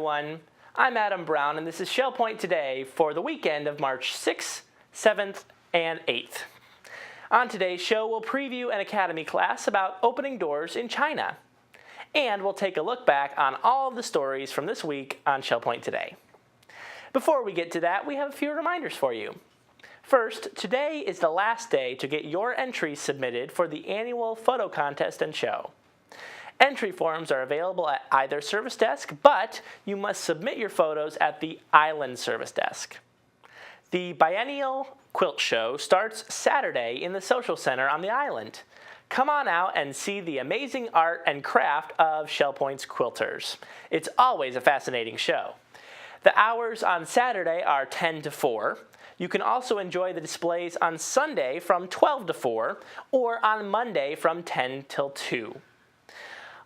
everyone. I'm Adam Brown, and this is Shell Point Today for the weekend of March 6th, 7th, and 8th. On today's show, we'll preview an academy class about opening doors in China. And we'll take a look back on all of the stories from this week on Shell Point Today. Before we get to that, we have a few reminders for you. First, today is the last day to get your entries submitted for the annual photo contest and show. Entry forms are available at either service desk, but you must submit your photos at the Island service desk. The biennial quilt show starts Saturday in the Social Center on the island. Come on out and see the amazing art and craft of Shell Point's quilters. It's always a fascinating show. The hours on Saturday are 10 to 4. You can also enjoy the displays on Sunday from 12 to 4 or on Monday from 10 till 2.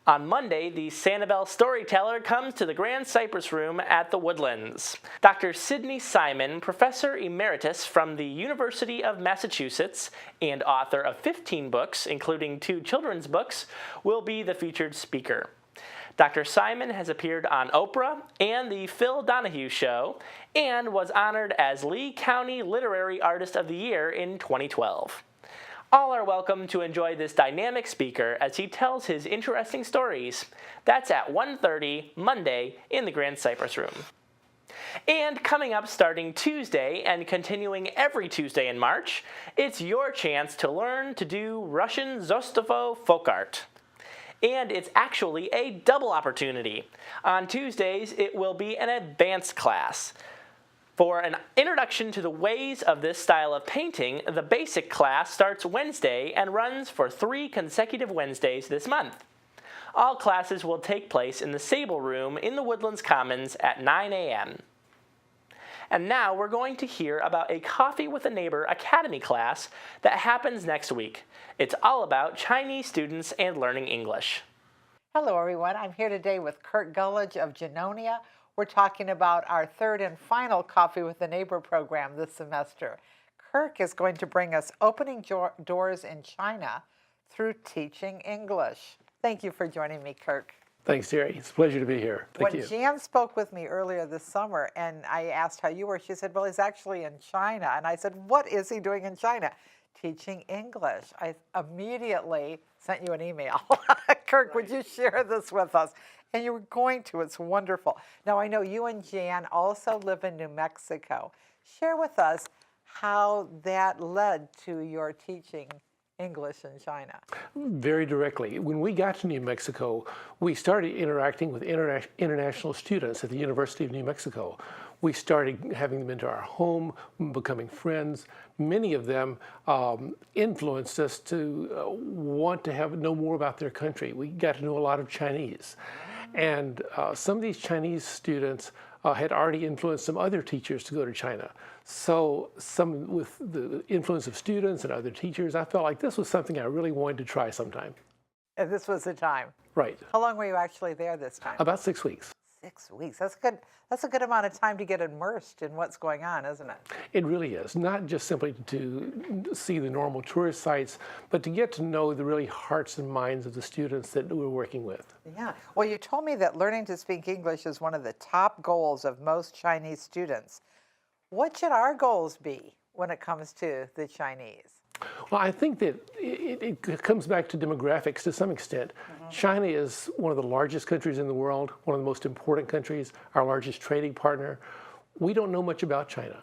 On Monday, the Sanibel Storyteller comes to the Grand Cypress Room at the Woodlands. Dr. Sidney Simon, Professor Emeritus from the University of Massachusetts and author of 15 books, including 2 children's books, will be the featured speaker. Dr. Simon has appeared on Oprah and The Phil Donahue Show and was honored as Lee County Literary Artist of the Year in 2012. All are welcome to enjoy this dynamic speaker as he tells his interesting stories. That's at 1:30 Monday in the Grand Cypress Room. And coming up starting Tuesday and continuing every Tuesday in March, it's your chance to learn to do Russian Zostovo folk art. And it's actually a double opportunity. On Tuesdays, it will be an advanced class. For an introduction to the ways of this style of painting, the basic class starts Wednesday and runs for 3 consecutive Wednesdays this month. All classes will take place in the Sable Room in the Woodlands Commons at 9 a.m. And now we're going to hear about a Coffee with a Neighbor Academy class that happens next week. It's all about Chinese students and learning English. Hello everyone, I'm here today with Kirk Gulledge of Genonia. We're talking about our 3rd and final Coffee with a Neighbor program this semester. Kirk is going to bring us opening doors in China through teaching English. Thank you for joining me, Kirk. Thanks, Terry. It's a pleasure to be here. Thank you. When Jan spoke with me earlier this summer and I asked how you were, she said, well, he's actually in China. And I said, what is he doing in China? Teaching English. I immediately sent you an email. Kirk, would you share this with us? And you were going to. It's wonderful. Now, I know you and Jan also live in New Mexico. Share with us how that led to your teaching English in China. Very directly. When we got to New Mexico, we started interacting with international students at the University of New Mexico. We started having them into our home, becoming friends. Many of them influenced us to want to know more about their country. We got to know a lot of Chinese. And some of these Chinese students had already influenced some other teachers to go to China. So with the influence of students and other teachers, I felt like this was something I really wanted to try sometime. And this was the time? Right. How long were you actually there this time? About 6 weeks. 6 weeks. That's a good amount of time to get immersed in what's going on, isn't it? It really is. Not just simply to see the normal tourist sites, but to get to know the really hearts and minds of the students that we're working with. Yeah. Well, you told me that learning to speak English is one of the top goals of most Chinese students. What should our goals be when it comes to the Chinese? Well, I think that it comes back to demographics to some extent. China is one of the largest countries in the world, one of the most important countries, our largest trading partner. We don't know much about China.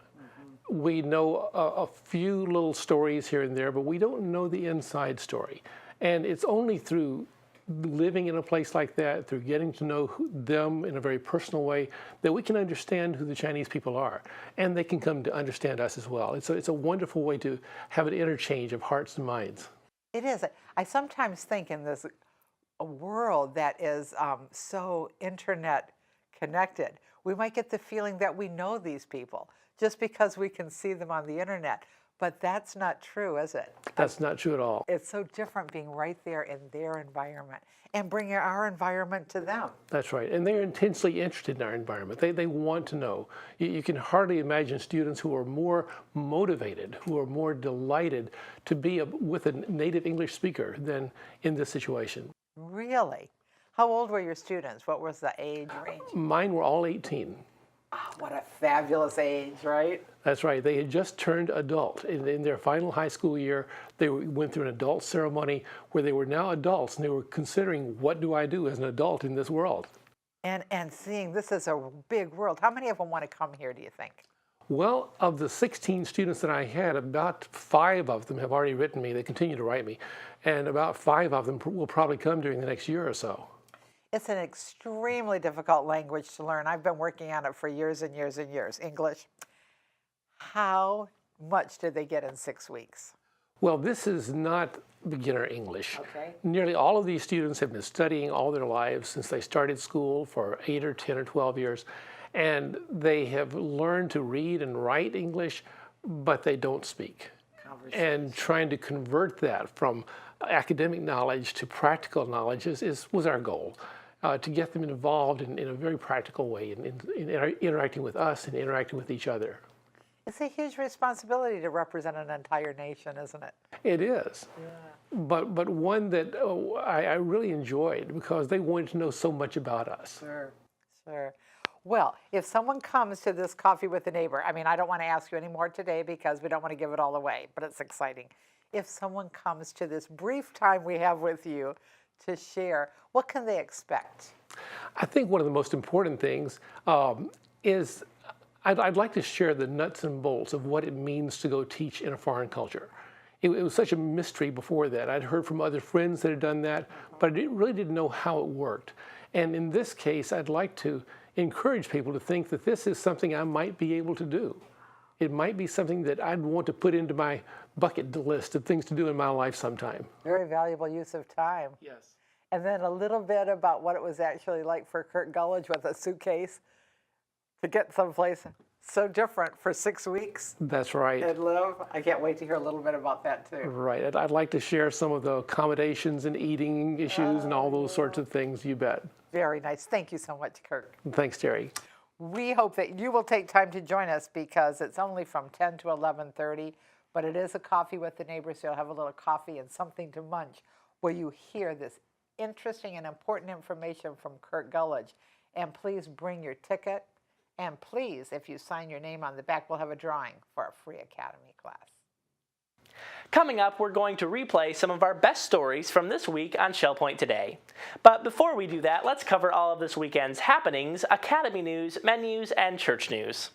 We know a few little stories here and there, but we don't know the inside story. And it's only through living in a place like that, through getting to know them in a very personal way, that we can understand who the Chinese people are. And they can come to understand us as well. It's a wonderful way to have an interchange of hearts and minds. It is. I sometimes think in this world that is so internet connected, we might get the feeling that we know these people just because we can see them on the internet. But that's not true, is it? That's not true at all. It's so different being right there in their environment and bringing our environment to them. That's right. And they're intensely interested in our environment. They want to know. You can hardly imagine students who are more motivated, who are more delighted to be with a native English speaker than in this situation. Really? How old were your students? What was the age range? Mine were all 18. Oh, what a fabulous age, right? That's right. They had just turned adult. In their final high school year, they went through an adult ceremony where they were now adults, and they were considering, what do I do as an adult in this world? And seeing this is a big world. How many of them want to come here, do you think? Well, of the 16 students that I had, about 5 of them have already written me. They continue to write me. And about 5 of them will probably come during the next year or so. It's an extremely difficult language to learn. I've been working on it for years and years and years, English. How much did they get in 6 weeks? Well, this is not beginner English. Okay. Nearly all of these students have been studying all their lives since they started school for 8 or 10 or 12 years. And they have learned to read and write English, but they don't speak. And trying to convert that from academic knowledge to practical knowledge was our goal. To get them involved in a very practical way in interacting with us and interacting with each other. It's a huge responsibility to represent an entire nation, isn't it? It is. Yeah. But one that I really enjoyed because they wanted to know so much about us. Sure, sure. Well, if someone comes to this Coffee with a Neighbor, I mean, I don't want to ask you any more today because we don't want to give it all away, but it's exciting. If someone comes to this brief time we have with you to share, what can they expect? I think one of the most important things is I'd like to share the nuts and bolts of what it means to go teach in a foreign culture. It was such a mystery before that. I'd heard from other friends that had done that, but I really didn't know how it worked. And in this case, I'd like to encourage people to think that this is something I might be able to do. It might be something that I'd want to put into my bucket list of things to do in my life sometime. Very valuable use of time. Yes. And then a little bit about what it was actually like for Kirk Gulledge with a suitcase to get someplace so different for 6 weeks. That's right. And live. I can't wait to hear a little bit about that too. Right. I'd like to share some of the accommodations and eating issues and all those sorts of things, you bet. Very nice. Thank you so much, Kirk. Thanks, Terry. We hope that you will take time to join us because it's only from 10 to 11:30, but it is a Coffee with the Neighbor, so you'll have a little coffee and something to munch where you hear this interesting and important information from Kirk Gulledge. And please bring your ticket. And please, if you sign your name on the back, we'll have a drawing for a free Academy class. Coming up, we're going to replay some of our best stories from this week on Shell Point Today. But before we do that, let's cover all of this weekend's happenings, Academy news, menus, and church news.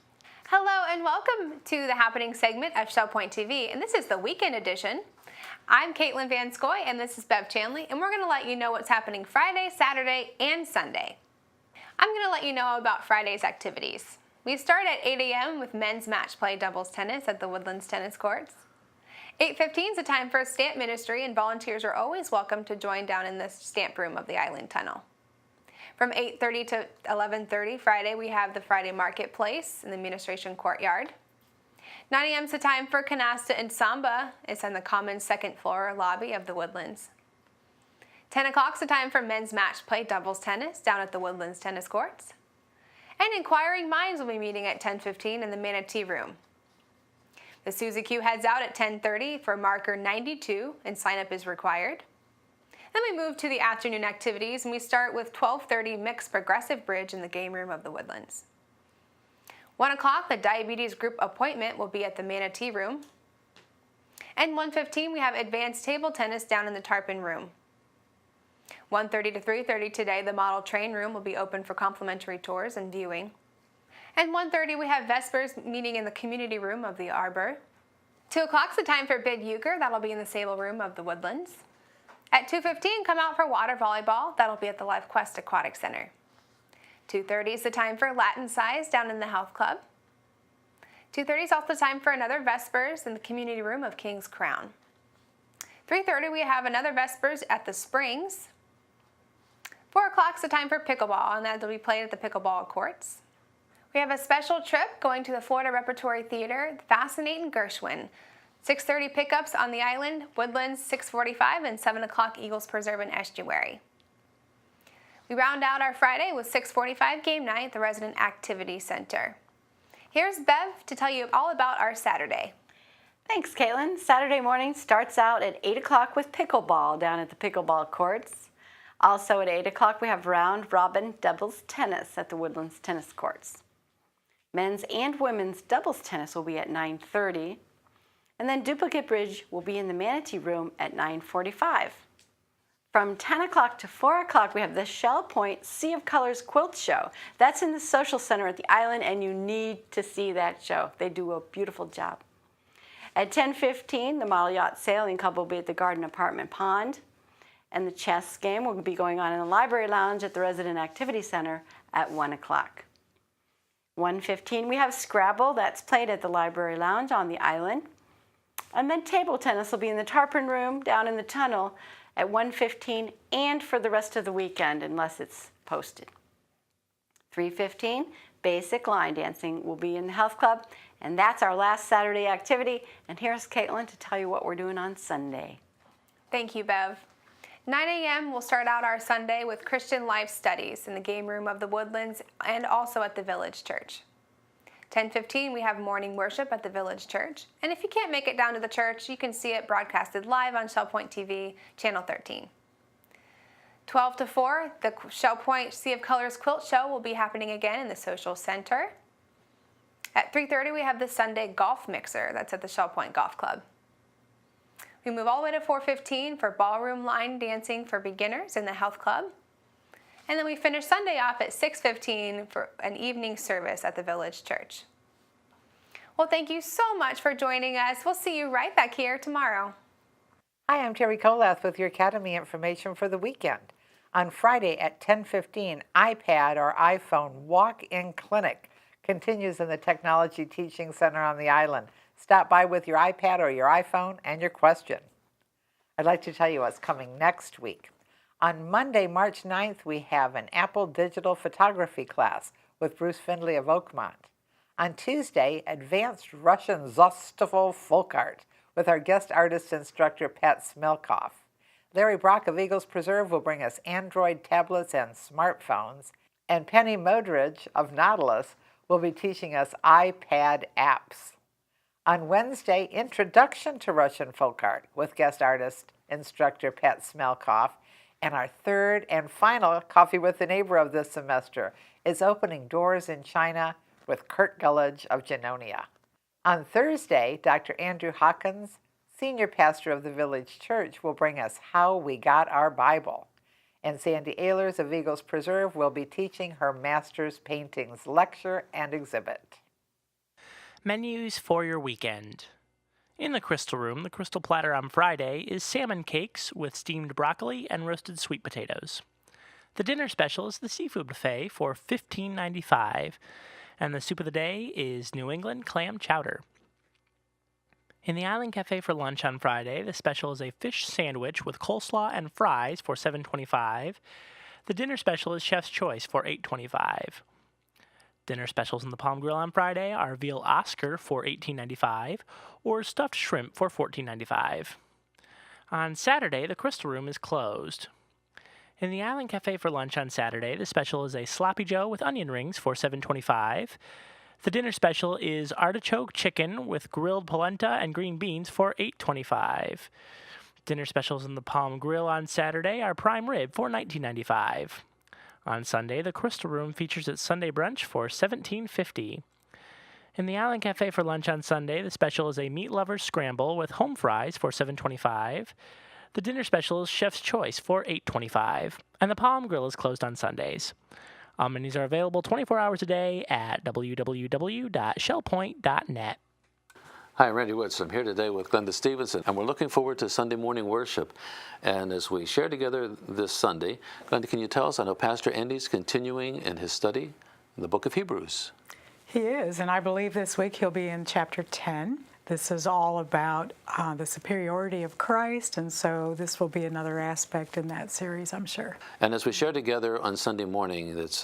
Hello and welcome to the happening segment of Shell Point TV, and this is the weekend edition. I'm Caitlin Van Scoy, and this is Bev Chanley, and we're going to let you know what's happening Friday, Saturday, and Sunday. I'm going to let you know about Friday's activities. We start at 8 a.m. with men's match play doubles tennis at the Woodlands Tennis Courts. 8:15 is the time for stamp ministry, and volunteers are always welcome to join down in the stamp room of the Island Tunnel. From 8:30 to 11:30 Friday, we have the Friday Marketplace in the Administration Courtyard. 9 a.m. is the time for canasta and samba. It's on the common second floor lobby of the Woodlands. 10 o'clock is the time for men's match play doubles tennis down at the Woodlands Tennis Courts. And Inquiring Minds will be meeting at 10:15 in the Manatee Room. The Suzy Q heads out at 10:30 for marker 92, and sign-up is required. Then we move to the afternoon activities, and we start with 12:30 mixed progressive bridge in the game room of the Woodlands. 1 o'clock, the diabetes group appointment will be at the Manatee Room. And 1:15, we have advanced table tennis down in the Tarpon Room. 1:30 to 3:30 today, the model train room will be open for complimentary tours and viewing. And 1:30, we have Vespers meeting in the community room of the Arbor. 2 o'clock is the time for bid euchre. That'll be in the Sable room of the Woodlands. At 2:15, come out for water volleyball. That'll be at the Life Quest Aquatic Center. 2:30 is the time for Latin Size down in the Health Club. 2:30 is also the time for another Vespers in the community room of King's Crown. 3:30, we have another Vespers at the Springs. 4 o'clock is the time for pickleball, and that'll be played at the pickleball courts. We have a special trip going to the Florida Repertory Theater, Fascinating Gershwin. 6:30 pickups on the island, Woodlands 6:45, and 7 o'clock Eagles Preserve and Estuary. We round out our Friday with 6:45 game night at the Resident Activity Center. Here's Bev to tell you all about our Saturday. Thanks, Caitlin. Saturday morning starts out at 8 o'clock with pickleball down at the pickleball courts. Also at 8 o'clock, we have round robin doubles tennis at the Woodlands tennis courts. Men's and women's doubles tennis will be at 9:30. And then duplicate bridge will be in the Manatee Room at 9:45. From 10 o'clock to 4 o'clock, we have the Shell Point Sea of Colors Quilt Show. That's in the Social Center at the Island, and you need to see that show. They do a beautiful job. At 10:15, the Model Yacht Sailing Club will be at the Garden Apartment Pond, and the chess game will be going on in the Library Lounge at the Resident Activity Center at 1 o'clock. 1:15, we have Scrabble. That's played at the Library Lounge on the Island. And then table tennis will be in the Tarpon Room down in the tunnel at 1:15 and for the rest of the weekend unless it's posted. 3:15, basic line dancing will be in the Health Club, and that's our last Saturday activity. And here's Caitlin to tell you what we're doing on Sunday. Thank you, Bev. 9 a.m. we'll start out our Sunday with Christian Life Studies in the game room of the Woodlands and also at the Village Church. 10:15, we have morning worship at the Village Church. And if you can't make it down to the church, you can see it broadcasted live on Shell Point TV, Channel 13. 12 to 4, the Shell Point Sea of Colors Quilt Show will be happening again in the Social Center. At 3:30, we have the Sunday Golf Mixer. That's at the Shell Point Golf Club. We move all the way to 4:15 for ballroom line dancing for beginners in the Health Club. And then we finish Sunday off at 6:15 for an evening service at the Village Church. Well, thank you so much for joining us. We'll see you right back here tomorrow. Hi, I'm Terry Kolath with your Academy information for the weekend. On Friday at 10:15, iPad or iPhone walk-in clinic continues in the Technology Teaching Center on the Island. Stop by with your iPad or your iPhone and your question. I'd like to tell you what's coming next week. On Monday, March 9th, we have an Apple Digital Photography class with Bruce Findlay of Oakmont. On Tuesday, Advanced Russian Zostovo Folk Art with our guest artist instructor, Pat Smelkoff. Larry Brock of Eagles Preserve will bring us Android tablets and smartphones. And Penny Modridge of Nautilus will be teaching us iPad apps. On Wednesday, Introduction to Russian Folk Art with guest artist instructor Pat Smelkoff. And our third and final Coffee with a Neighbor of this semester is Opening Doors in China with Kirk Gulledge of Genonia. On Thursday, Dr. Andrew Hawkins, senior pastor of the Village Church, will bring us How We Got Our Bible. And Sandy Ehlers of Eagles Preserve will be teaching her Master's Paintings lecture and exhibit. Menus for your weekend. In the Crystal Room, the Crystal Platter on Friday is salmon cakes with steamed broccoli and roasted sweet potatoes. The dinner special is the seafood buffet for $15.95, and the soup of the day is New England clam chowder. In the Island Cafe for lunch on Friday, the special is a fish sandwich with coleslaw and fries for $7.25. The dinner special is Chef's Choice for $8.25. Dinner specials in the Palm Grill on Friday are veal Oscar for $18.95 or stuffed shrimp for $14.95. On Saturday, the Crystal Room is closed. In the Island Cafe for lunch on Saturday, the special is a Sloppy Joe with onion rings for $7.25. The dinner special is artichoke chicken with grilled polenta and green beans for $8.25. Dinner specials in the Palm Grill on Saturday are prime rib for $19.95. On Sunday, the Crystal Room features its Sunday brunch for $17.50. In the Island Cafe for lunch on Sunday, the special is a meat lover's scramble with home fries for $7.25. The dinner special is Chef's Choice for $8.25. And the Palm Grill is closed on Sundays. All menus are available 24 hours a day at www.shellpoint.net. Hi, I'm Randy Woods. I'm here today with Glenda Stephenson, and we're looking forward to Sunday morning worship. And as we share together this Sunday, Glenda, can you tell us, I know Pastor Andy's continuing in his study in the book of Hebrews. He is, and I believe this week he'll be in chapter 10. This is all about the superiority of Christ, and so this will be another aspect in that series, I'm sure. And as we share together on Sunday morning, it's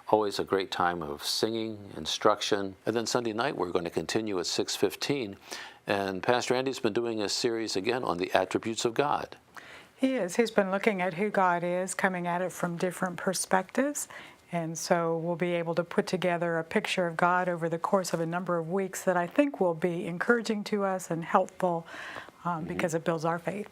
always a great time of singing, instruction. And then Sunday night, we're going to continue at 6:15. And Pastor Andy's been doing a series again on the attributes of God. He is. He's been looking at who God is, coming at it from different perspectives. And so we'll be able to put together a picture of God over the course of a number of weeks that I think will be encouraging to us and helpful because it builds our faith.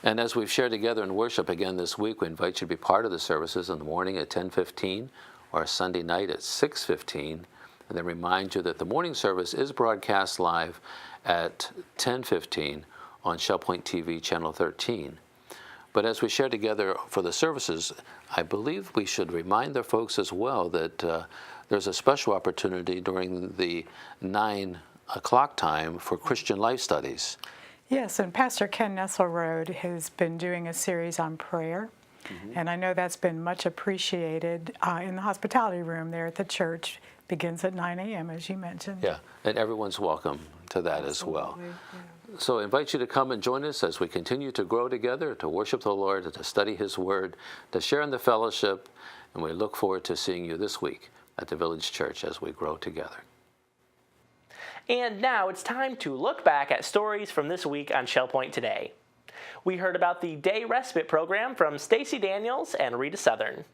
And as we've shared together in worship again this week, we invite you to be part of the services in the morning at 10:15 or Sunday night at 6:15. And then remind you that the morning service is broadcast live at 10:15 on ShellPoint TV Channel 13. But as we share together for the services, I believe we should remind the folks as well that there's a special opportunity during the 9 o'clock time for Christian life studies. Yes, and Pastor Ken Nesselrode has been doing a series on prayer, and I know that's been much appreciated in the hospitality room there at the church. Begins at 9 a.m., as you mentioned. Yeah, and everyone's welcome to that as well. Yeah. So I invite you to come and join us as we continue to grow together, to worship the Lord, to study His Word, to share in the fellowship, and we look forward to seeing you this week at the Village Church as we grow together. And now it's time to look back at stories from this week on ShellPoint Today. We heard about the Day Respite Program from Stacey Daniels and Rita Southern.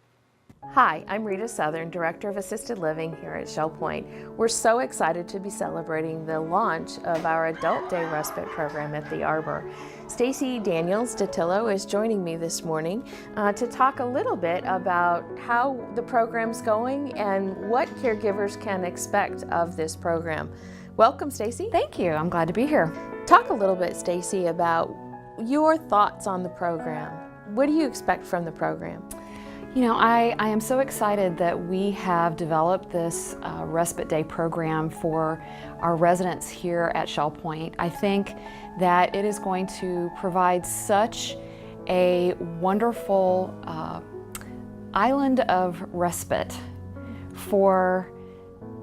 Hi, I'm Rita Southern, Director of Assisted Living here at ShellPoint. We're so excited to be celebrating the launch of our Adult Day Respite Program at the Arbor. Stacey Daniels Datillo is joining me this morning to talk a little bit about how the program's going and what caregivers can expect of this program. Welcome, Stacey. Thank you. I'm glad to be here. Talk a little bit, Stacey, about your thoughts on the program. What do you expect from the program? You know, I am so excited that we have developed this Respite Day program for our residents here at ShellPoint. I think that it is going to provide such a wonderful island of respite for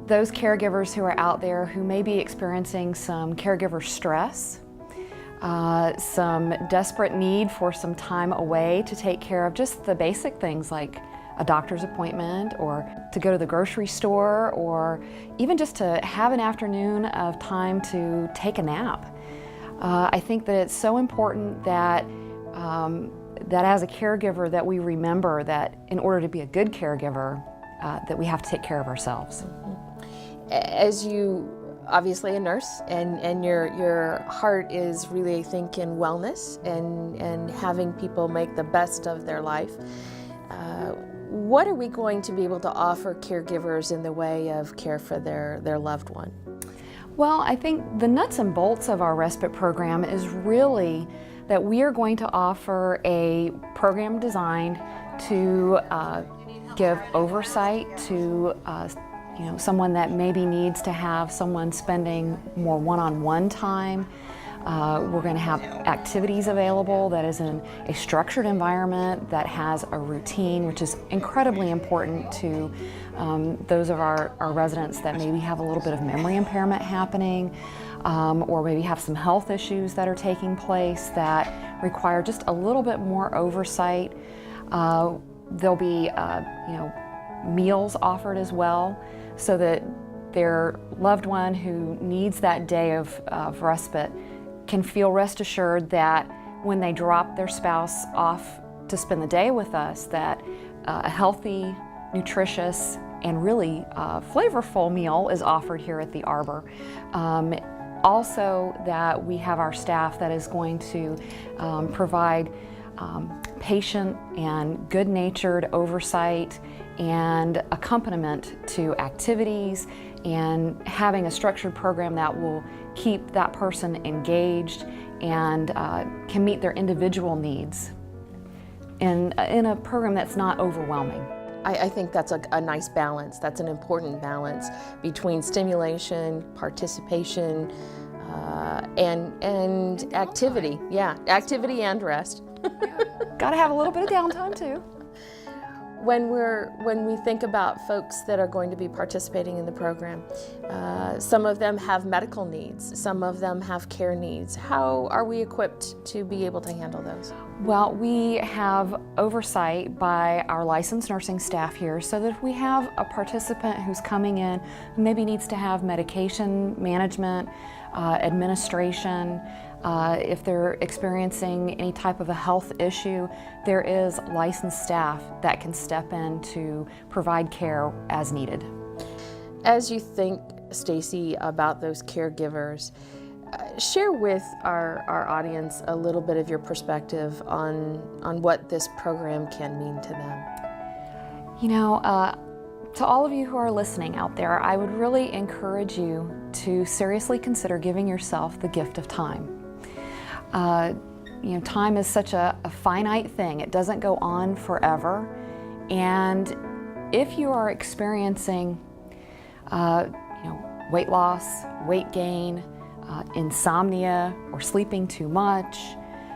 those caregivers who are out there who may be experiencing some caregiver stress, some desperate need for some time away to take care of just the basic things like a doctor's appointment or to go to the grocery store or even just to have an afternoon of time to take a nap. I think that it's so important that that as a caregiver that we remember that in order to be a good caregiver that we have to take care of ourselves. As you obviously a nurse, and your heart is really, I think, in wellness and having people make the best of their life. What are we going to be able to offer caregivers in the way of care for their loved one? Well, I think the nuts and bolts of our respite program is really that we are going to offer a program designed to give oversight to someone that maybe needs to have someone spending more one-on-one time. We're going to have activities available that is in a structured environment that has a routine, which is incredibly important to those of our residents that maybe have a little bit of memory impairment happening, or maybe have some health issues that are taking place that require just a little bit more oversight. There'll be meals offered as well, so that their loved one who needs that day of respite can feel rest assured that when they drop their spouse off to spend the day with us, that a healthy, nutritious, and really flavorful meal is offered here at the Arbor. Also, that we have our staff that is going to provide patient and good-natured oversight and accompaniment to activities, and having a structured program that will keep that person engaged and can meet their individual needs in a program that's not overwhelming. I think that's a nice balance. That's an important balance between stimulation, participation, and activity. Yeah, activity and rest. Got to have a little bit of downtime too. When we think about folks that are going to be participating in the program, some of them have medical needs, some of them have care needs. How are we equipped to be able to handle those? Well, we have oversight by our licensed nursing staff here, so that if we have a participant who's coming in who maybe needs to have medication management, administration, if they're experiencing any type of a health issue, there is licensed staff that can step in to provide care as needed. As you think, Stacey, about those caregivers, share with our audience a little bit of your perspective on what this program can mean to them. You know, to all of you who are listening out there, I would really encourage you to seriously consider giving yourself the gift of time. You know, time is such a finite thing. It doesn't go on forever. And if you are experiencing, weight loss, weight gain, insomnia, or sleeping too much,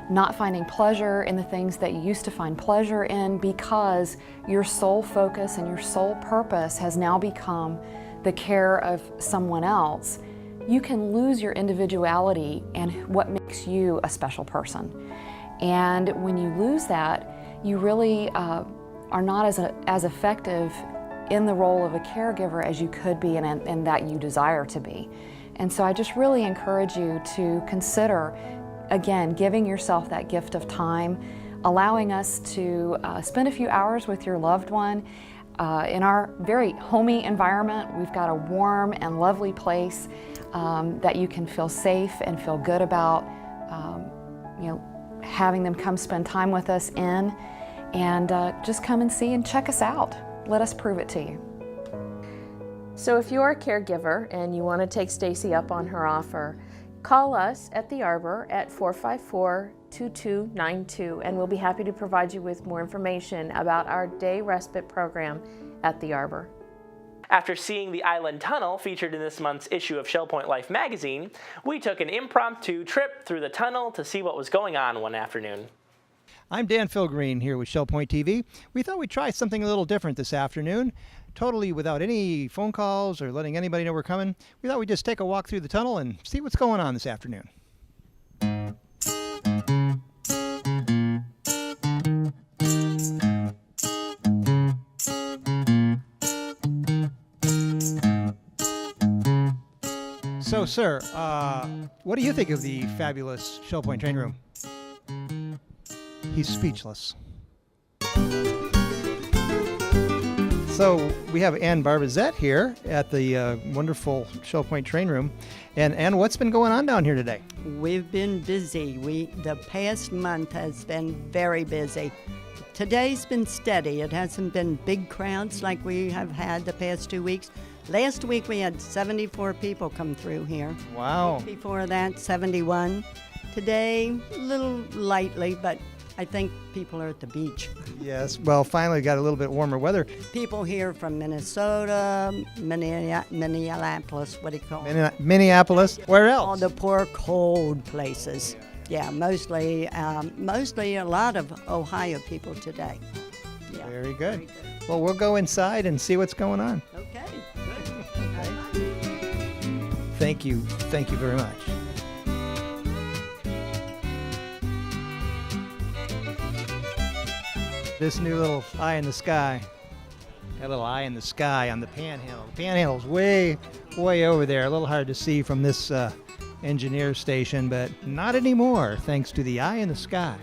not finding pleasure in the things that you used to find pleasure in because your sole focus and your sole purpose has now become the care of someone else, you can lose your individuality and what makes you a special person. And when you lose that, you really are not as effective in the role of a caregiver as you could be and that you desire to be. And so I just really encourage you to consider, again, giving yourself that gift of time, allowing us to spend a few hours with your loved one. In our very homey environment, we've got a warm and lovely place that you can feel safe and feel good about, having them come spend time with us in, and just come and see and check us out. Let us prove it to you. So if you're a caregiver and you want to take Stacy up on her offer, call us at the Arbor at 454-2292, and we'll be happy to provide you with more information about our day respite program at the Arbor. After seeing the Island Tunnel featured in this month's issue of ShellPoint Life magazine, we took an impromptu trip through the tunnel to see what was going on one afternoon. I'm Dan Philgreen here with ShellPoint TV. We thought we'd try something a little different this afternoon, totally without any phone calls or letting anybody know we're coming. We thought we'd just take a walk through the tunnel and see what's going on this afternoon. So, sir, what do you think of the fabulous ShellPoint train room? He's speechless. So we have Ann Barbizette here at the wonderful ShellPoint train room. And Ann, what's been going on down here today? We've been busy. The past month has been very busy. Today's been steady. It hasn't been big crowds like we have had the past 2 weeks. Last week we had 74 people come through here. Wow. Before that, 71. Today, a little lightly, but I think people are at the beach. Yes, well, finally got a little bit warmer weather. People here from Minnesota, Minneapolis, what do you call it? Minneapolis. Where else? All the poor cold places. Yeah, mostly a lot of Ohio people today. Yeah. Very good. Well, we'll go inside and see what's going on. Okay, good. Thank you very much. This new little eye in the sky. Got a little eye in the sky on the panhandle. The panhandle's way over there. A little hard to see from this engineer station, but not anymore, thanks to the eye in the sky.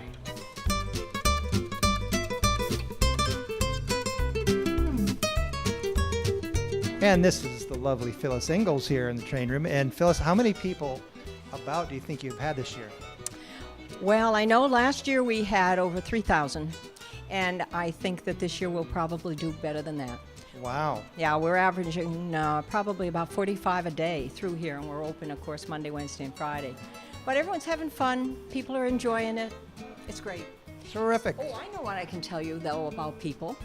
And this is the lovely Phyllis Ingalls here in the train room. And Phyllis, how many people about do you think you've had this year? Well, I know last year we had over 3,000, and I think that this year we'll probably do better than that. Wow. Yeah, we're averaging probably about 45 a day through here, and we're open, of course, Monday, Wednesday, and Friday. But everyone's having fun. People are enjoying it. It's great. Terrific. Oh, I know what I can tell you, though, about people.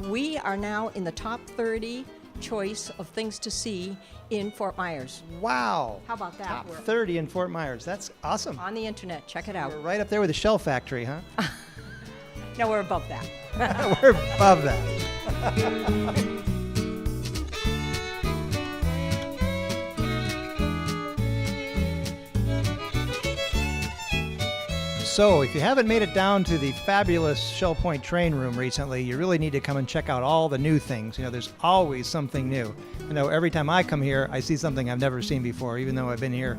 We are now in the top 30 choice of things to see in Fort Myers. Wow. How about that? Top 30 in Fort Myers. That's awesome. On the internet. Check it out. We're right up there with the Shell Factory, huh? No, we're above that. We're above that. So, if you haven't made it down to the fabulous ShellPoint train room recently, you really need to come and check out all the new things. You know, there's always something new. You know, every time I come here, I see something I've never seen before, even though I've been here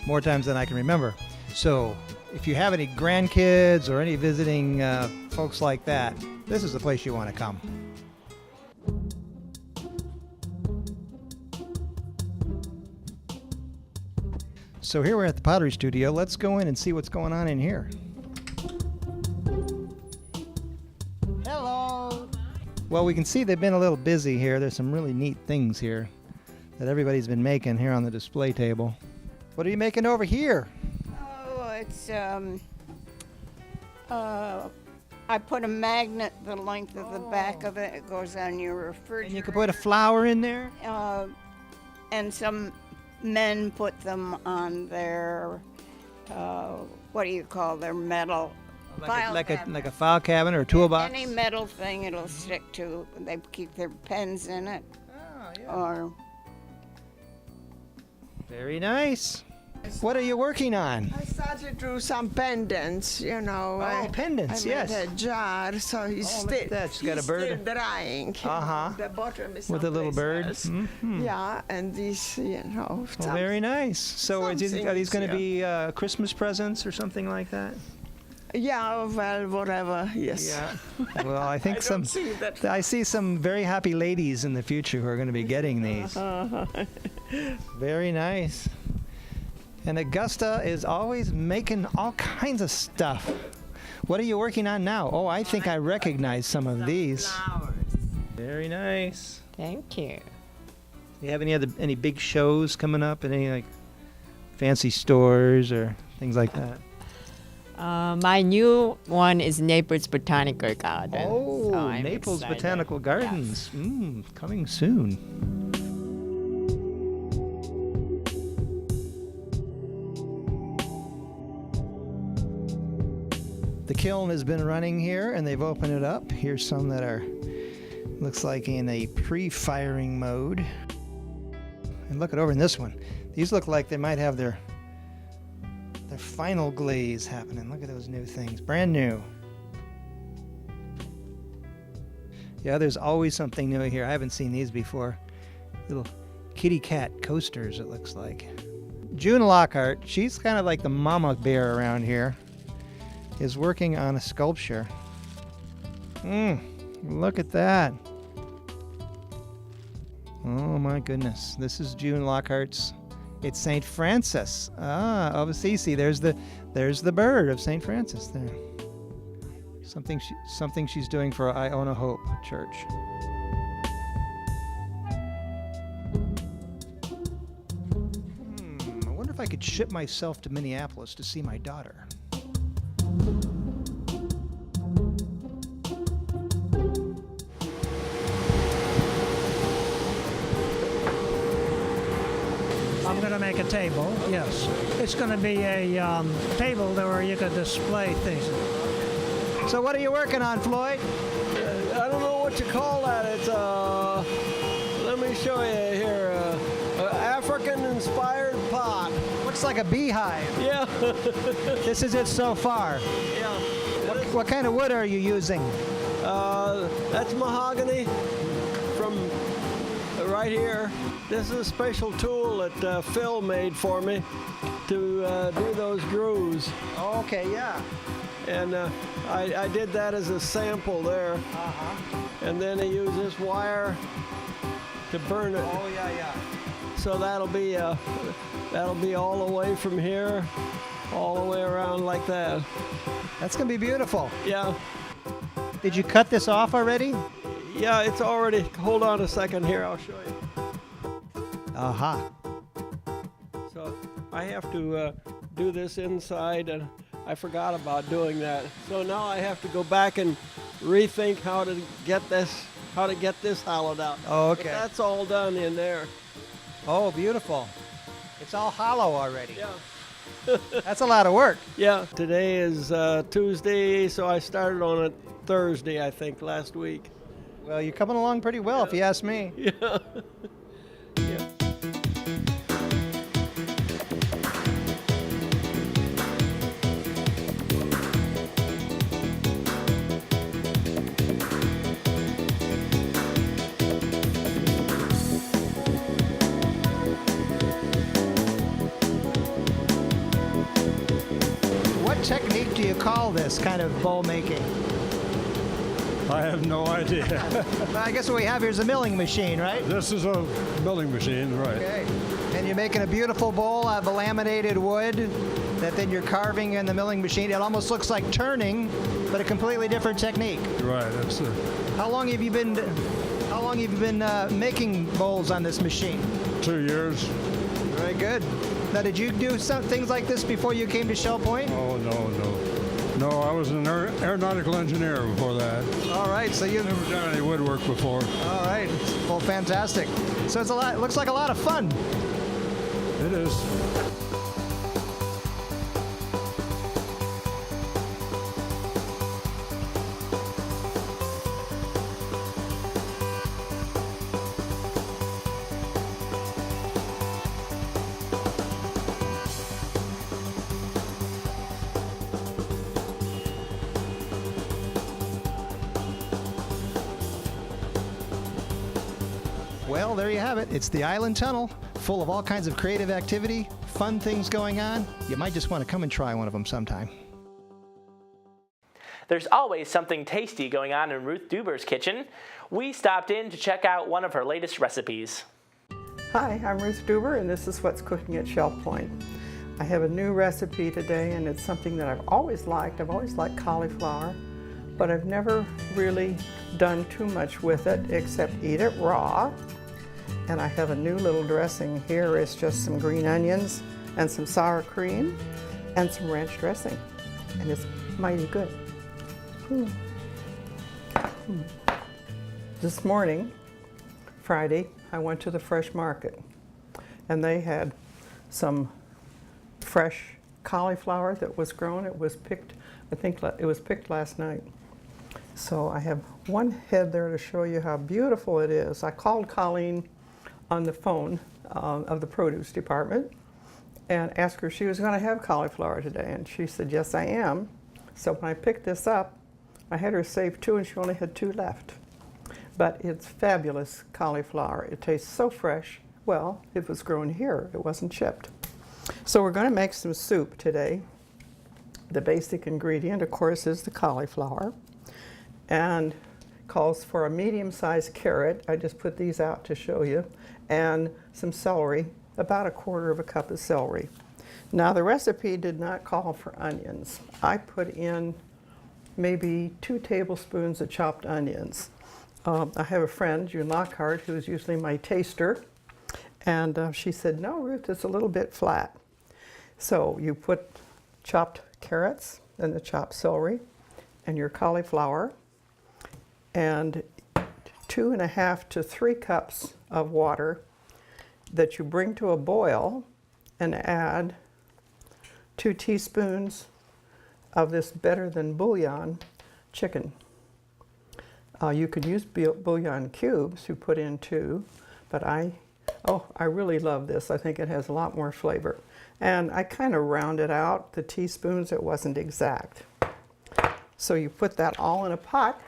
more times than I can remember. So, if you have any grandkids or any visiting folks like that, this is the place you want to come. So here we're at the pottery studio. Let's go in and see what's going on in here. Hello. Well, we can see they've been a little busy here. There's some really neat things here that everybody's been making here on the display table. What are you making over here? Oh, it's I put a magnet the length of the back of it. It goes on your refrigerator. And you can put a flower in there? And some men put them on their, what do you call their metal? Like a file cabinet or a toolbox? Any metal thing it'll stick to. They keep their pens in it. Oh, yeah. Or Very nice. What are you working on? I started to do some pendants, you know. Oh, pendants, I yes. made a jar, so he's Oh, look at that. She's got a bird. still drying. Uh-huh. The bottom is With a little bird? someplace else. Mm-hmm. Yeah, and these, you know. Well, very nice. So are these going to be Christmas presents or something like that? Yeah, well, whatever, yes. Yeah. Well, I think I I see some very happy ladies in the future who are going to be getting these. Very nice. And Augusta is always making all kinds of stuff. What are you working on now? Oh, I think I recognize some of these. Flowers. Very nice. Thank you. Do you have any big shows coming up? Any like fancy stores or things like that? My new one is Naples Botanical Garden. Oh, so I'm Naples excited. Botanical Gardens. Coming soon. The kiln has been running here and they've opened it up. Here's some that are, looks like in a pre-firing mode. And look at over in this one. These look like they might have their final glaze happening. Look at those new things, brand new. Yeah, there's always something new here. I haven't seen these before. Little kitty cat coasters, it looks like. June Lockhart, she's kind of like the mama bear around here, is working on a sculpture. Look at that. Oh my goodness. This is June Lockhart's. It's St. Francis. Of Assisi. There's the bird of St. Francis there. Something she's doing for Iona Hope Church. I wonder if I could ship myself to Minneapolis to see my daughter. I'm going to make a table, yes. It's going to be a table where you could display things. So what are you working on, Floyd? I don't know what you call that. It's let me show you here. African-inspired pot. Looks like a beehive. Yeah. This is it so far. Yeah. What kind of wood are you using? That's mahogany from right here. This is a special tool that Phil made for me to do those grooves. Okay, yeah. And I did that as a sample there. And then I use this wire to burn it. Oh, yeah. So that'll be all the way from here, all the way around like that. That's gonna be beautiful. Yeah. Did you cut this off already? Yeah, it's already. Hold on a second here. I'll show you. Aha. So I have to do this inside, and I forgot about doing that. So now I have to go back and rethink how to get this hollowed out. Oh, okay. But that's all done in there. Oh, beautiful. It's all hollow already. Yeah. That's a lot of work. Yeah. Today is Tuesday, so I started on it Thursday, I think, last week. Well, you're coming along pretty well, if you ask me. Yeah. Yeah. What technique do you call this kind of bowl making? I have no idea. I guess what we have here is a milling machine, right? This is a milling machine, right? Okay. And you're making a beautiful bowl out of laminated wood that then you're carving in the milling machine. It almost looks like turning, but a completely different technique. Right. That's How long have you been making bowls on this machine? 2 years. Very good. Now, did you do some things like this before you came to Shell Point? Oh, no. No, I was an aeronautical engineer before that. All right, so you've never done any woodwork before. All right, well, fantastic. So it's it looks like a lot of fun. It is. Well, there you have it. It's the Island Tunnel, full of all kinds of creative activity, fun things going on. You might just want to come and try one of them sometime. There's always something tasty going on in Ruth Duber's kitchen. We stopped in to check out one of her latest recipes. Hi, I'm Ruth Duber, and this is what's cooking at Shell Point. I have a new recipe today, and it's something that I've always liked. I've always liked cauliflower, but I've never really done too much with it except eat it raw. And I have a new little dressing here. It's just some green onions and some sour cream and some ranch dressing. And it's mighty good. This morning, Friday, I went to the fresh market and they had some fresh cauliflower that was grown. It was picked, I think it was picked last night. So I have one head there to show you how beautiful it is. I called Colleen on the phone of the produce department and asked her if she was going to have cauliflower today, and she said, yes, I am. So when I picked this up, I had her save 2 and she only had 2 left. But it's fabulous cauliflower. It tastes so fresh. Well, it was grown here. It wasn't chipped. So we're going to make some soup today. The basic ingredient, of course, is the cauliflower, and calls for a medium-sized carrot. I just put these out to show you, and some celery, about 1/4 cup of celery. Now the recipe did not call for onions. I put in maybe 2 tablespoons of chopped onions. I have a friend, June Lockhart, who's usually my taster, and she said, no, Ruth, it's a little bit flat. So you put chopped carrots and the chopped celery and your cauliflower, and 2.5 to 3 cups of water that you bring to a boil, and add 2 teaspoons of this better than bouillon chicken. You could use bouillon cubes you put in too, but I really love this. I think it has a lot more flavor. And I kind of rounded out the teaspoons. It wasn't exact. So you put that all in a pot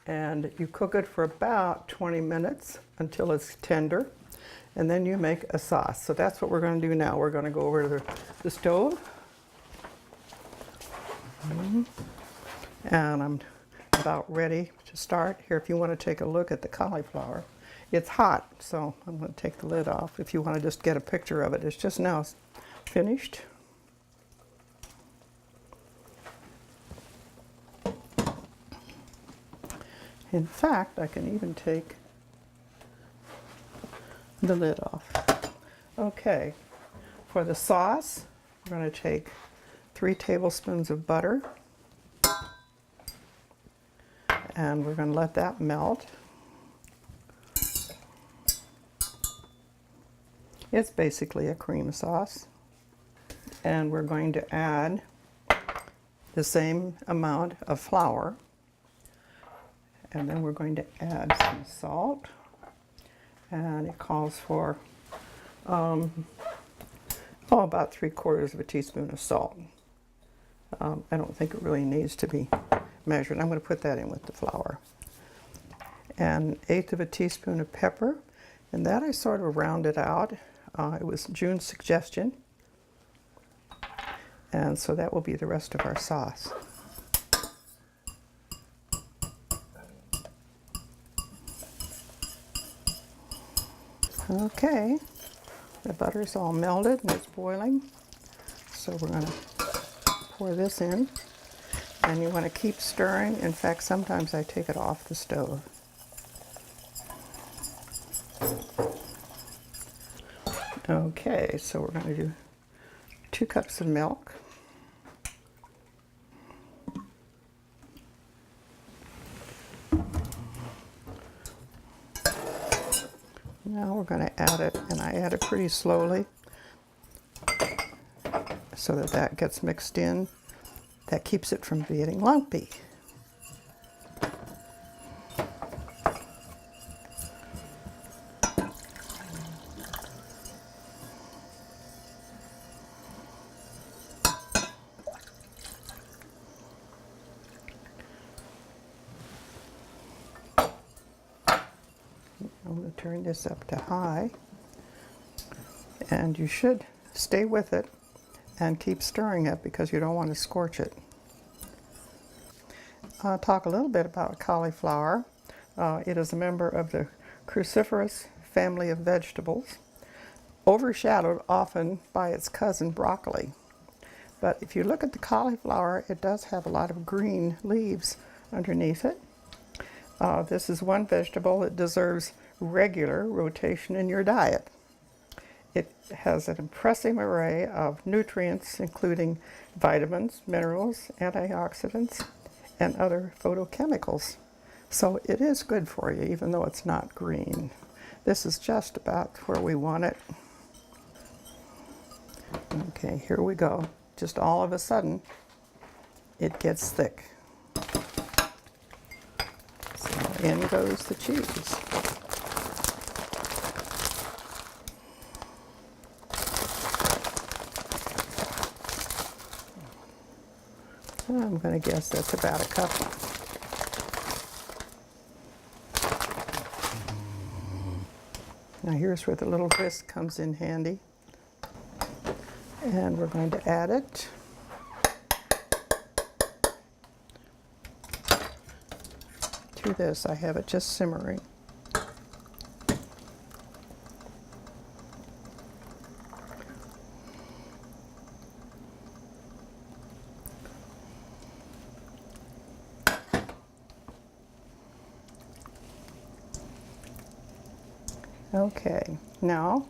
and you cook it for about 20 minutes until it's tender, and then you make a sauce. So that's what we're going to do now. We're going to go over to the stove. And I'm about ready to start. Here, if you want to take a look at the cauliflower, it's hot, so I'm going to take the lid off. If you want to just get a picture of it, it's just now finished. In fact, I can even take the lid off. Okay, for the sauce, we're going to take 3 tablespoons of butter, and we're going to let that melt. It's basically a cream sauce. And we're going to add the same amount of flour. And then we're going to add some salt. And it calls for about 3/4 teaspoon of salt. I don't think it really needs to be measured. I'm going to put that in with the flour. And 1/8 teaspoon of pepper. And that I sort of rounded out. It was June's suggestion. And so that will be the rest of our sauce. Okay, the butter's all melted and it's boiling. So we're going to pour this in. And you want to keep stirring. In fact, sometimes I take it off the stove. Okay, so we're going to do 2 cups of milk. Now we're going to add it, and I add it pretty slowly so that that gets mixed in. That keeps it from getting lumpy. I'm going to turn this up to high, and you should stay with it and keep stirring it because you don't want to scorch it. I'll talk a little bit about cauliflower. It is a member of the cruciferous family of vegetables, overshadowed often by its cousin broccoli. But if you look at the cauliflower, it does have a lot of green leaves underneath it. This is one vegetable that deserves regular rotation in your diet. It has an impressive array of nutrients, including vitamins, minerals, antioxidants, and other phytochemicals. So it is good for you, even though it's not green. This is just about where we want it. Okay, here we go. Just all of a sudden, it gets thick. So in goes the cheese. I'm going to guess that's about a cup. Now here's where the little whisk comes in handy. And we're going to add it. To this, I have it just simmering. Okay, now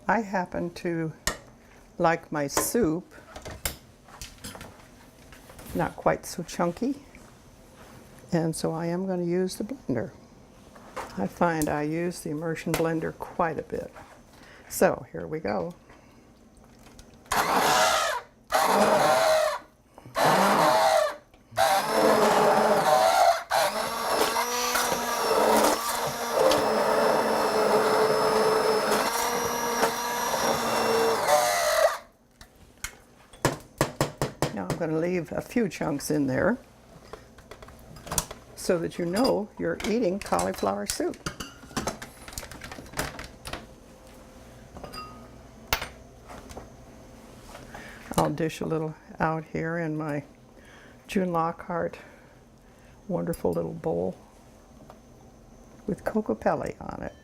I happen to like my soup not quite so chunky, and so I am going to use the blender. I find I use the immersion blender quite a bit. So here we go. I'm going to leave a few chunks in there so that you know you're eating cauliflower soup. I'll dish a little out here in my June Lockhart wonderful little bowl with cocopelli on it.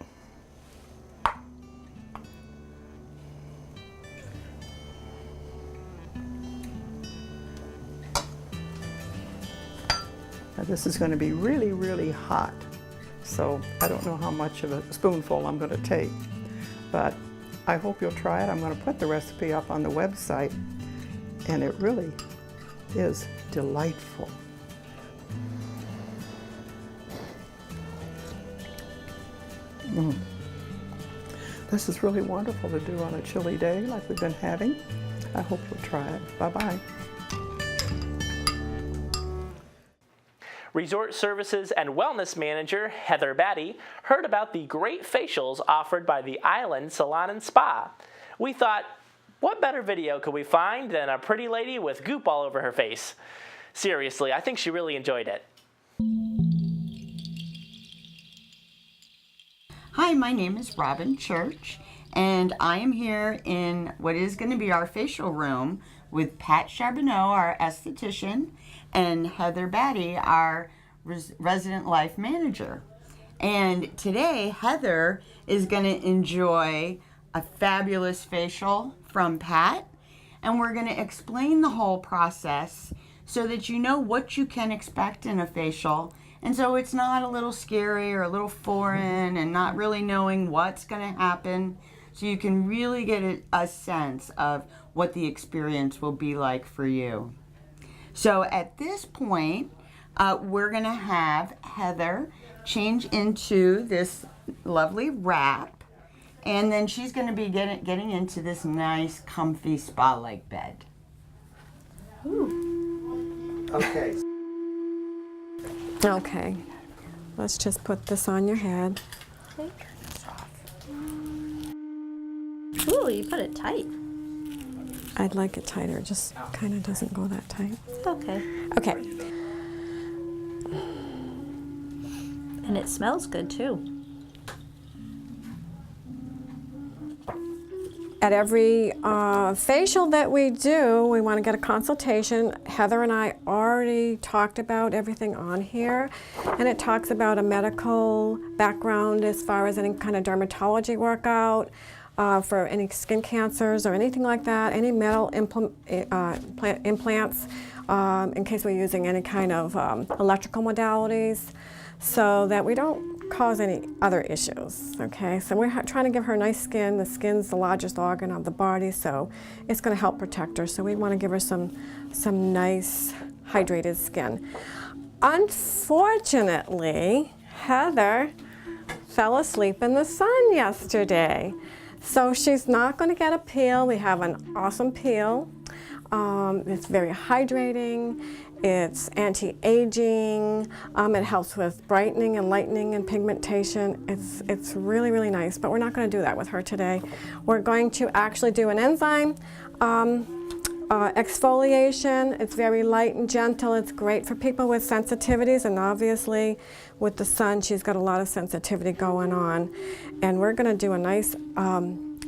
Now this is going to be really, really hot, so I don't know how much of a spoonful I'm going to take, but I hope you'll try it. I'm going to put the recipe up on the website, and it really is delightful. This is really wonderful to do on a chilly day like we've been having. I hope you'll try it. Bye-bye. Resort Services and Wellness Manager Heather Batty heard about the great facials offered by the Island Salon and Spa. We thought, what better video could we find than a pretty lady with goop all over her face? Seriously, I think she really enjoyed it. Hi, my name is Robin Church, and I am here in what is going to be our facial room with Pat Charbonneau, our esthetician, and Heather Batty, our resident life manager. And today, Heather is going to enjoy a fabulous facial from Pat. And we're going to explain the whole process so that you know what you can expect in a facial. And so it's not a little scary or a little foreign and not really knowing what's going to happen. So you can really get a sense of what the experience will be like for you. So at this point, we're going to have Heather change into this lovely wrap. And then she's going to be getting into this nice, comfy, spa-like bed. Ooh. Okay. Okay. Let's just put this on your head. Ooh, you put it tight. I'd like it tighter. It just kind of doesn't go that tight. It's okay. Okay. And it smells good too. At every facial that we do, we want to get a consultation. Heather and I already talked about everything on here, and it talks about a medical background as far as any kind of dermatology workout, for any skin cancers or anything like that, any metal implants, in case we're using any kind of electrical modalities, so that we don't cause any other issues, okay? So we're trying to give her nice skin. The skin's the largest organ of the body, so it's going to help protect her. So we want to give her some nice hydrated skin. Unfortunately, Heather fell asleep in the sun yesterday. So she's not going to get a peel. We have an awesome peel. It's very hydrating. It's anti-aging. It helps with brightening and lightening and pigmentation. It's really, really nice, but we're not going to do that with her today. We're going to actually do an enzyme exfoliation. It's very light and gentle. It's great for people with sensitivities, and obviously with the sun, she's got a lot of sensitivity going on. And we're going to do a nice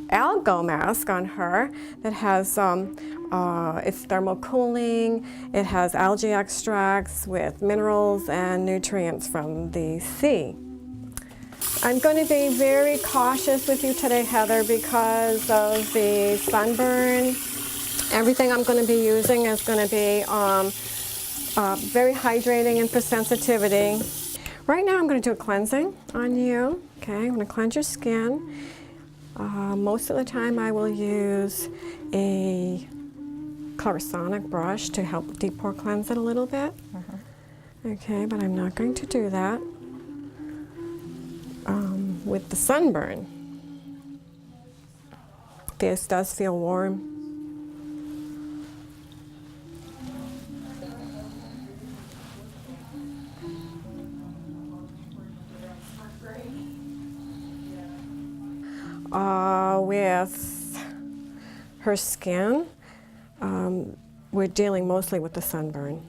algal mask on her that has it's thermal cooling. It has algae extracts with minerals and nutrients from the sea. I'm going to be very cautious with you today, Heather, because of the sunburn. Everything I'm going to be using is going to be very hydrating and for sensitivity. Right now I'm going to do a cleansing on you. Okay, I'm going to cleanse your skin. Most of the time I will use a Clarisonic brush to help deep pore cleanse it a little bit. Okay, but I'm not going to do that with the sunburn. This does feel warm. With her skin, we're dealing mostly with the sunburn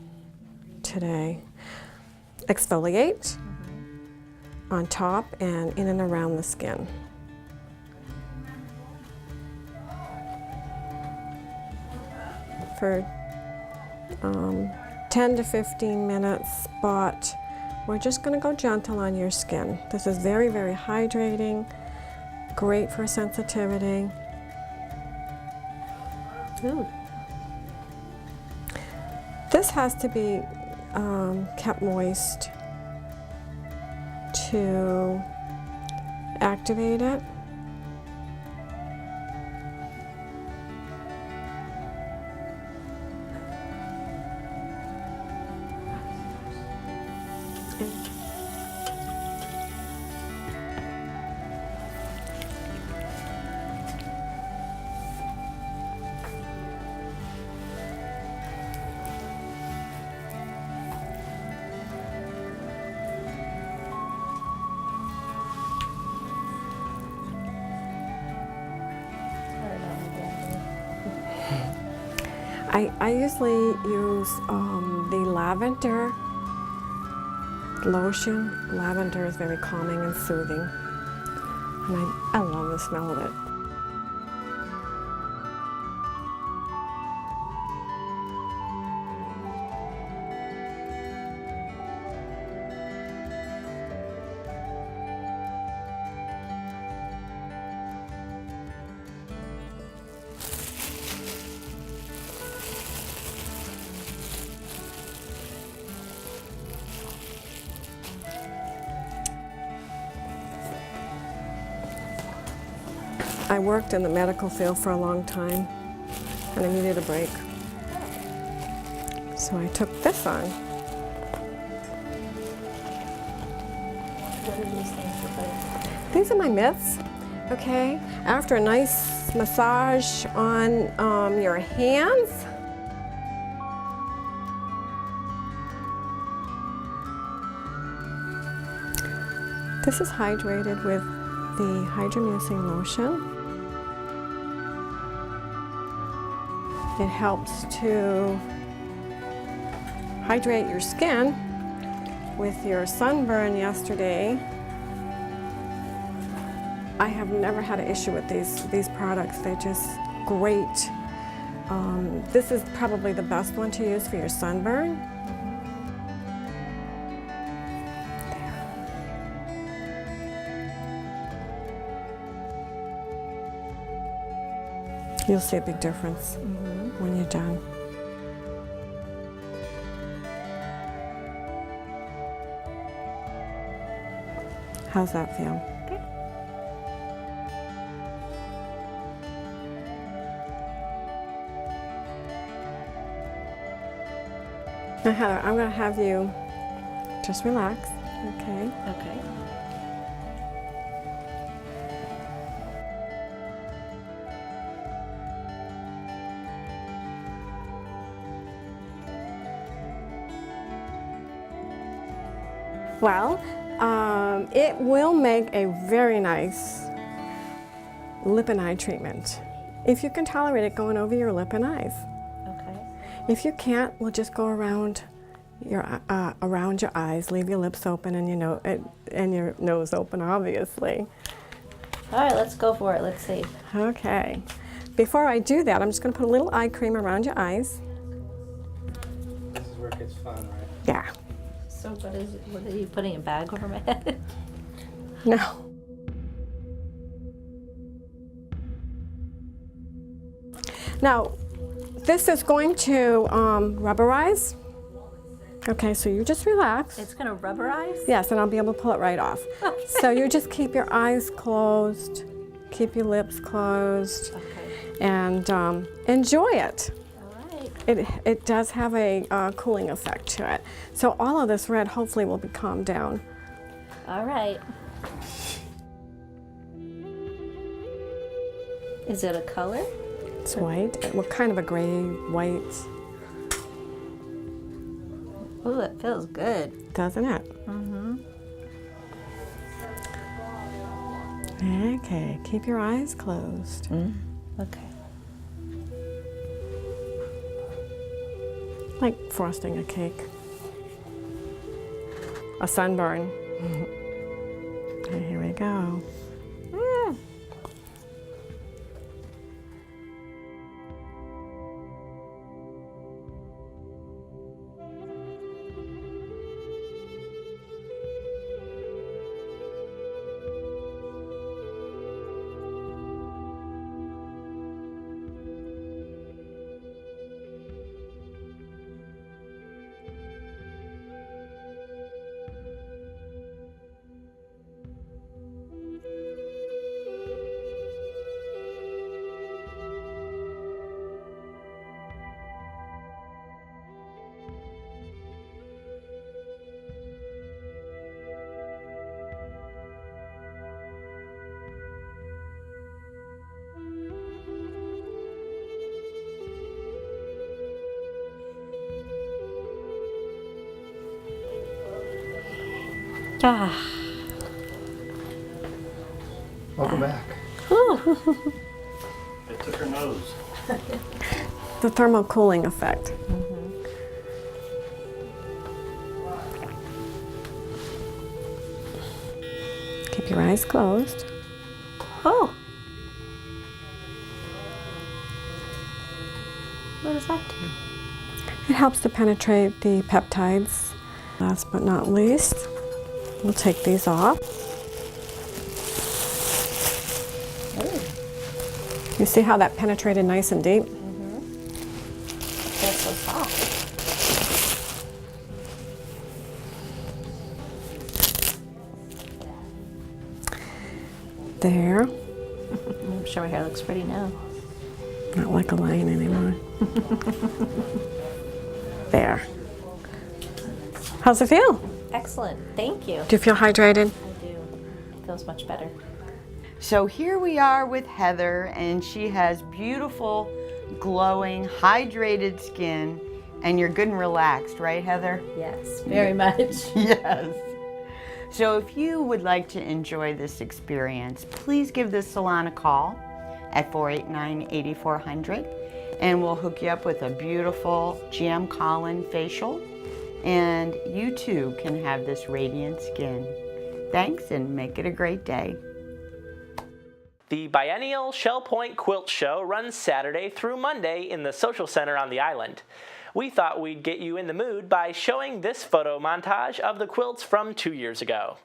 today. Exfoliate on top and in and around the skin. For 10 to 15 minutes, but we're just going to go gentle on your skin. This is very, very hydrating. Great for sensitivity. Ooh. This has to be kept moist to activate it. I usually use the lavender lotion. Lavender is very calming and soothing, and I love the smell of it. I worked in the medical field for a long time, and I needed a break. So I took this on. What are these things to put? These are my mitts, okay? After a nice massage on your hands, this is hydrated with the hydromucin lotion. It helps to hydrate your skin. With your sunburn yesterday, I have never had an issue with these products. They're just great. This is probably the best one to use for your sunburn. You'll see a big difference when you're done. How's that feel? Good. Now, Heather, I'm going to have you just relax, okay? Okay. Well, it will make a very nice lip and eye treatment. If you can tolerate it going over your lip and eyes. Okay. If you can't, we'll just go around your eyes, leave your lips open and your nose open, obviously. All right, let's go for it. Let's see. Okay. Before I do that, I'm just going to put a little eye cream around your eyes. This is where it gets fun, right? Yeah. So what are you putting a bag over my head? No. Now, this is going to rubberize. Okay, so you just relax. It's going to rubberize? Yes, and I'll be able to pull it right off. Okay. So you just keep your eyes closed, keep your lips closed, and enjoy it. It does have a cooling effect to it. So all of this red hopefully will be calmed down. All right. Is it a color? It's white. What kind of a gray white? Ooh, it feels good. Doesn't it? Mm-hmm. Okay, keep your eyes closed. Okay. Like frosting a cake. A sunburn. Okay, here we go. Ah. Welcome back. It took her nose. The thermal cooling effect. Keep your eyes closed. Oh. What does that do? It helps to penetrate the peptides. Last but not least, we'll take these off. You see how that penetrated nice and deep? That's so soft. There. I'm sure my hair looks pretty now. Not like a lion anymore. There. How's it feel? Excellent. Thank you. Do you feel hydrated? I do. Feels much better. So here we are with Heather, and she has beautiful, glowing, hydrated skin, and you're good and relaxed, right, Heather? Yes, very much. Yes. So if you would like to enjoy this experience, please give the salon a call at 489-8400, and we'll hook you up with a beautiful GM Collin facial, and you too can have this radiant skin. Thanks, and make it a great day. The biennial Shell Point Quilt Show runs Saturday through Monday in the Social Center on the island. We thought we'd get you in the mood by showing this photo montage of the quilts from 2 years ago.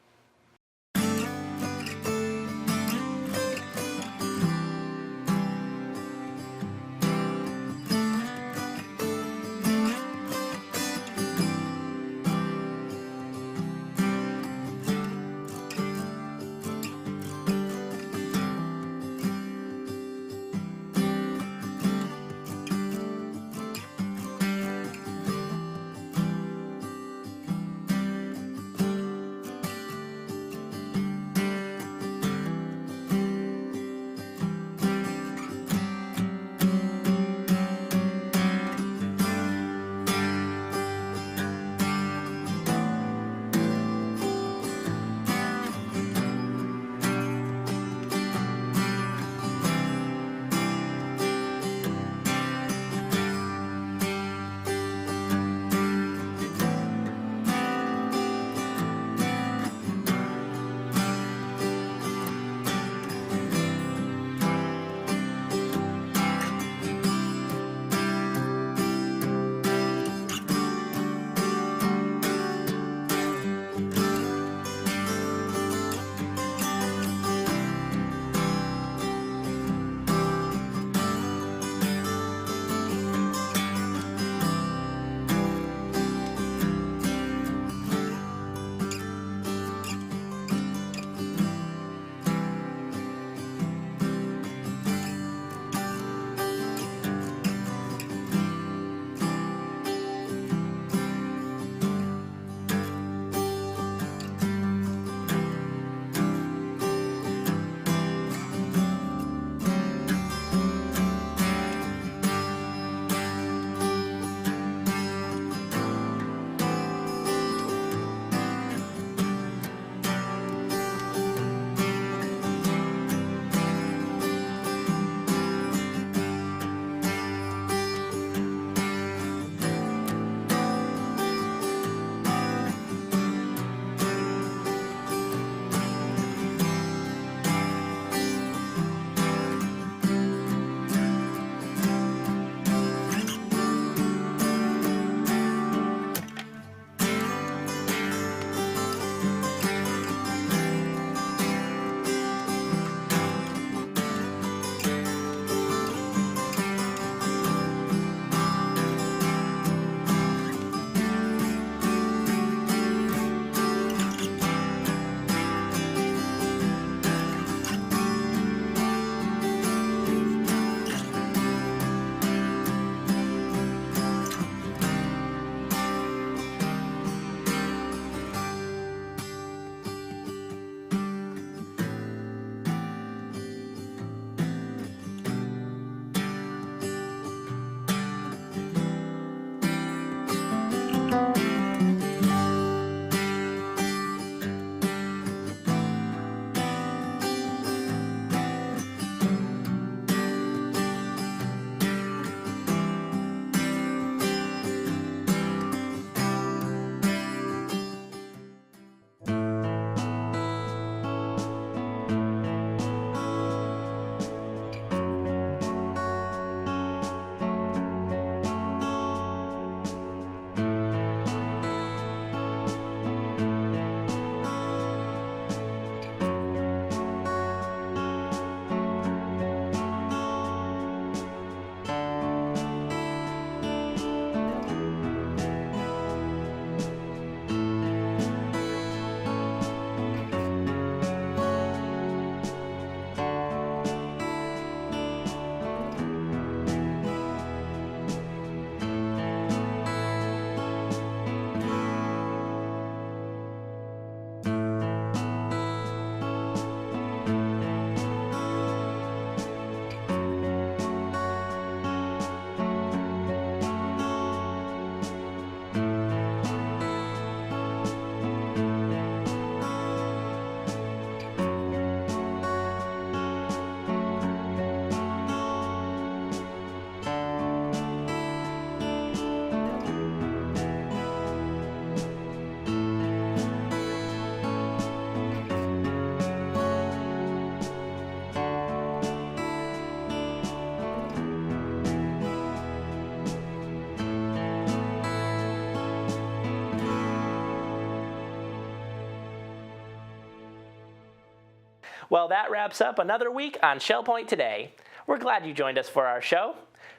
Well, that wraps up another week on Shell Point Today. We're glad you joined us for our show.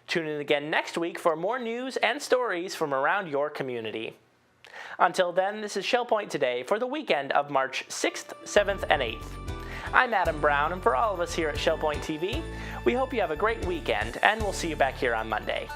Tune in again next week for more news and stories from around your community. Until then, this is Shell Point Today for the weekend of March 6th, 7th, and 8th. I'm Adam Brown, and for all of us here at Shell Point TV, we hope you have a great weekend, and we'll see you back here on Monday.